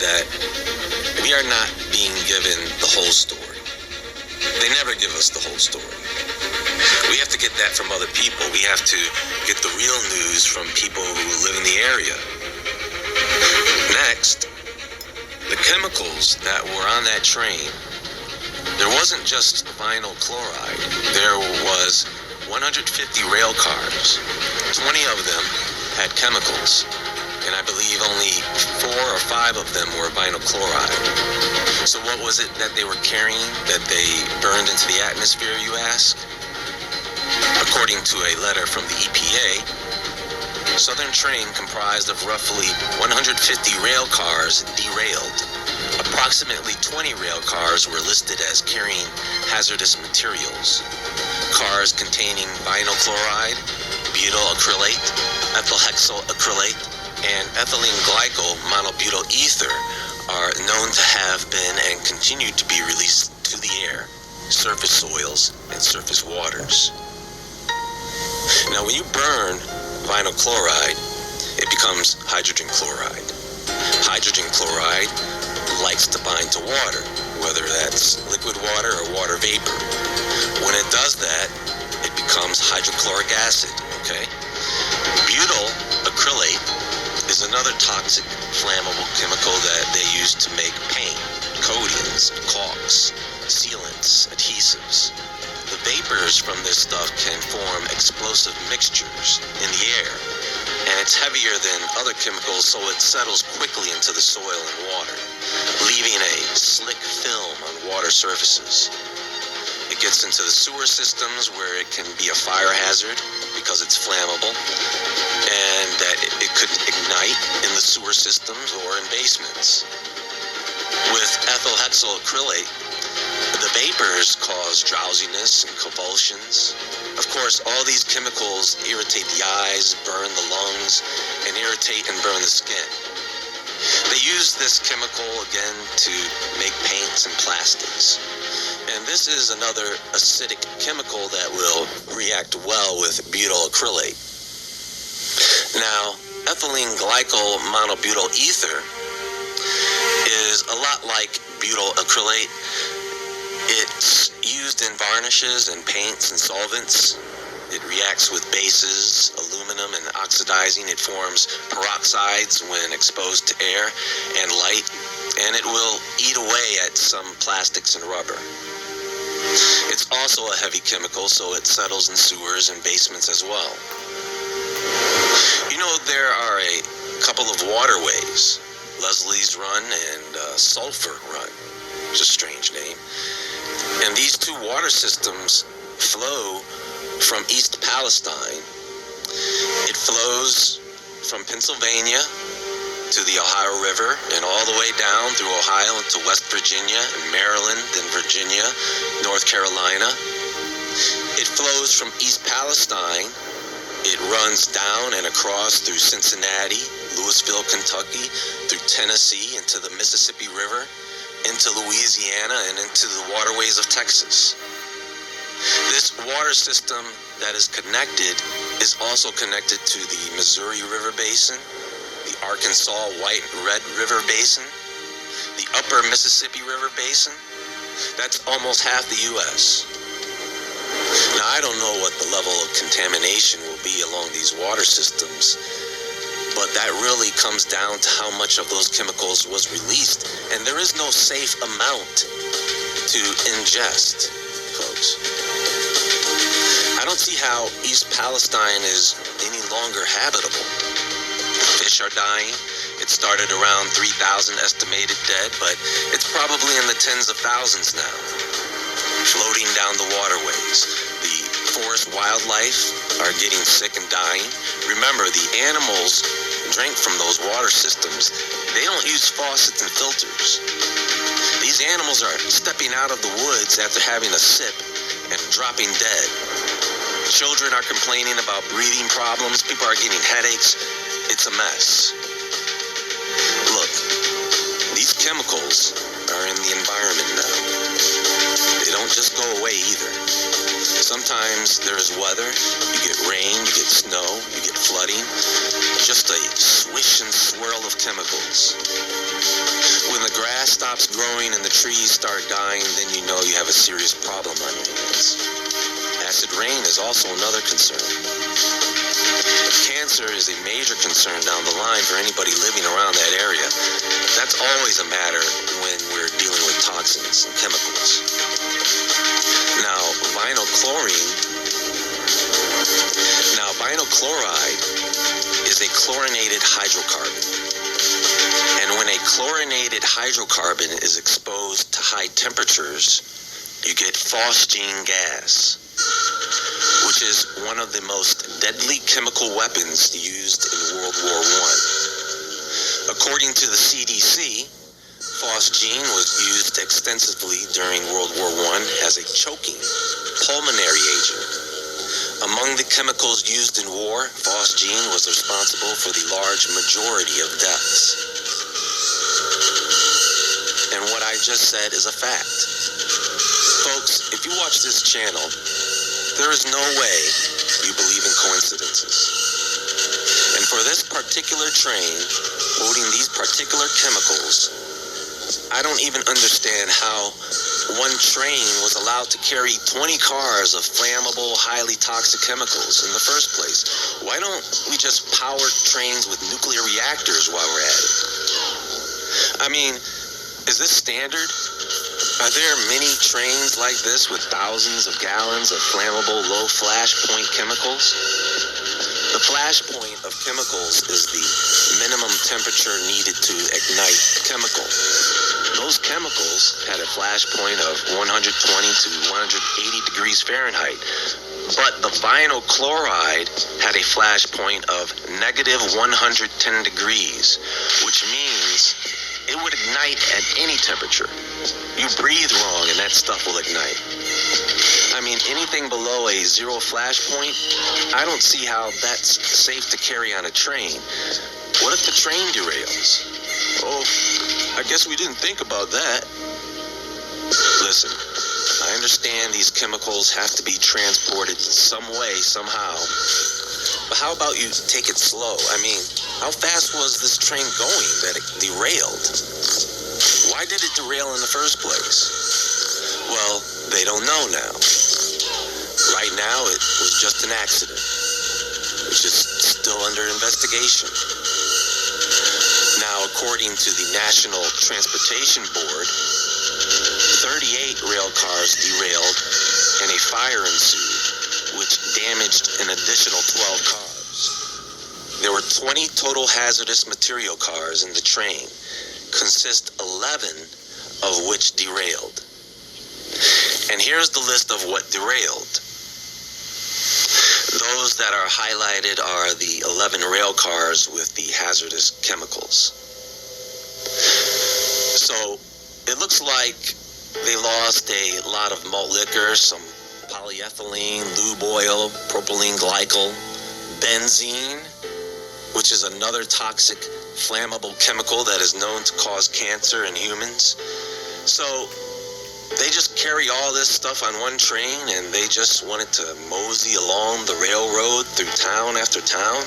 that we are not being given the whole story. They never give us the whole story. We have to get that from other people. We have to get the real news from people who live in the area. Next, the chemicals that were on that train, there wasn't just vinyl chloride. There was 150 rail cars. 20 of them had chemicals, and I believe only 4 or 5 of them were vinyl chloride. So what was it that they were carrying that they burned into the atmosphere, you ask? According to a letter from the EPA, Southern train comprised of roughly 150 rail cars derailed. Approximately 20 rail cars were listed as carrying hazardous materials. Cars containing vinyl chloride, butyl acrylate, ethyl hexyl acrylate, and ethylene glycol monobutyl ether are known to have been and continue to be released to the air, surface soils, and surface waters. Now, when you burn vinyl chloride, it becomes hydrogen chloride. Hydrogen chloride likes to bind to water, whether that's liquid water or water vapor. When it does that, it becomes hydrochloric acid, okay? Butyl acrylate is another toxic, flammable chemical that they use to make paint, coatings, caulks, sealants, adhesives. The vapors from this stuff can form explosive mixtures in the air, and it's heavier than other chemicals, so it settles quickly into the soil and water, leaving a slick film on water surfaces. It gets into the sewer systems where it can be a fire hazard because it's flammable, and that it could ignite in the sewer systems or in basements. With ethyl hexyl acrylate, the vapors cause drowsiness and convulsions. Of course, all these chemicals irritate the eyes, burn the lungs, and irritate and burn the skin. They use this chemical again to make paints and plastics. And this is another acidic chemical that will react well with butyl acrylate. Now, ethylene glycol monobutyl ether is a lot like butyl acrylate. It's used in varnishes and paints and solvents. It reacts with bases, aluminum, and oxidizing. It forms peroxides when exposed to air and light, and it will eat away at some plastics and rubber. It's also a heavy chemical, so it settles in sewers and basements as well. You know, there are a couple of waterways, Leslie's Run and Sulphur Run, which is a strange name. And these two water systems flow from East Palestine. It flows from Pennsylvania to the Ohio River and all the way down through Ohio into West Virginia and Maryland, then Virginia, North Carolina. It flows from East Palestine. It runs down and across through Cincinnati, Louisville, Kentucky, through Tennessee into the Mississippi River, into Louisiana, and into the waterways of Texas. This water system that is connected is also connected to the Missouri River Basin, the Arkansas White and Red River Basin, the Upper Mississippi River Basin. That's almost half the U.S. Now, I don't know what the level of contamination will be along these water systems, but that really comes down to how much of those chemicals was released, and there is no safe amount to ingest, folks. I don't see how East Palestine is any longer habitable. Fish are dying. It started around 3,000 estimated dead, but it's probably in the tens of thousands now, floating down the waterways. The forest wildlife are getting sick and dying. Remember, the animals drink from those water systems. They don't use faucets and filters. These animals are stepping out of the woods after having a sip and dropping dead. Children are complaining about breathing problems. People are getting headaches. It's a mess. Look, these chemicals are in the environment now. They don't just go away either. Sometimes there's weather, you get rain, you get snow, you get flooding, just a swish and swirl of chemicals. grass stops growing and the trees start dying, then you know you have a serious problem on your hands. Acid rain is also another concern. Cancer is a major concern down the line for anybody living around that area. That's always a matter when we're dealing with toxins and chemicals. Now, vinyl chloride is a chlorinated hydrocarbon. And when a chlorinated hydrocarbon is exposed to high temperatures, you get phosgene gas, which is one of the most deadly chemical weapons used in World War I. According to the CDC, phosgene was used extensively during World War I as a choking, pulmonary agent. Among the chemicals used in war, phosgene was responsible for the large majority of deaths. And what I just said is a fact. Folks, if you watch this channel, there is no way you believe in coincidences. And for this particular train, loading these particular chemicals, I don't even understand how one train was allowed to carry 20 cars of flammable, highly toxic chemicals in the first place. Why don't we just power trains with nuclear reactors while we're at it? I mean, is this standard? Are there many trains like this with thousands of gallons of flammable, low flash point chemicals? The flash point of chemicals is the minimum temperature needed to ignite chemical. Those chemicals had a flash point of 120 to 180 degrees Fahrenheit. But the vinyl chloride had a flash point of negative 110 degrees, which means it would ignite at any temperature. You breathe wrong and that stuff will ignite. I mean, anything below a zero flash point, I don't see how that's safe to carry on a train. What if the train derails? Oh, I guess we didn't think about that. Listen, I understand these chemicals have to be transported some way, somehow. But how about you take it slow? I mean, how fast was this train going that it derailed? Why did it derail in the first place? Well, they don't know now. Right now, it was just an accident, which is still under investigation. Now, according to the National Transportation Board, 38 rail cars derailed and a fire ensued, which damaged an additional 12 cars. There were 20 total hazardous material cars in the train, consist 11 of which derailed. And here's the list of what derailed. Those that are highlighted are the 11 rail cars with the hazardous chemicals. So it looks like they lost a lot of malt liquor, some polyethylene, lube oil, propylene glycol, benzene, which is another toxic, flammable chemical that is known to cause cancer in humans. So they just carry all this stuff on one train and they just wanted to mosey along the railroad through town after town.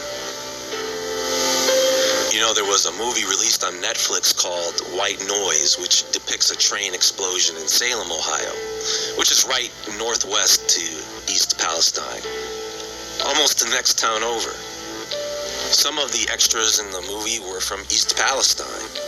You know, there was a movie released on Netflix called White Noise, which depicts a train explosion in Salem, Ohio, which is right northwest to East Palestine, almost the next town over. Some of the extras in the movie were from East Palestine.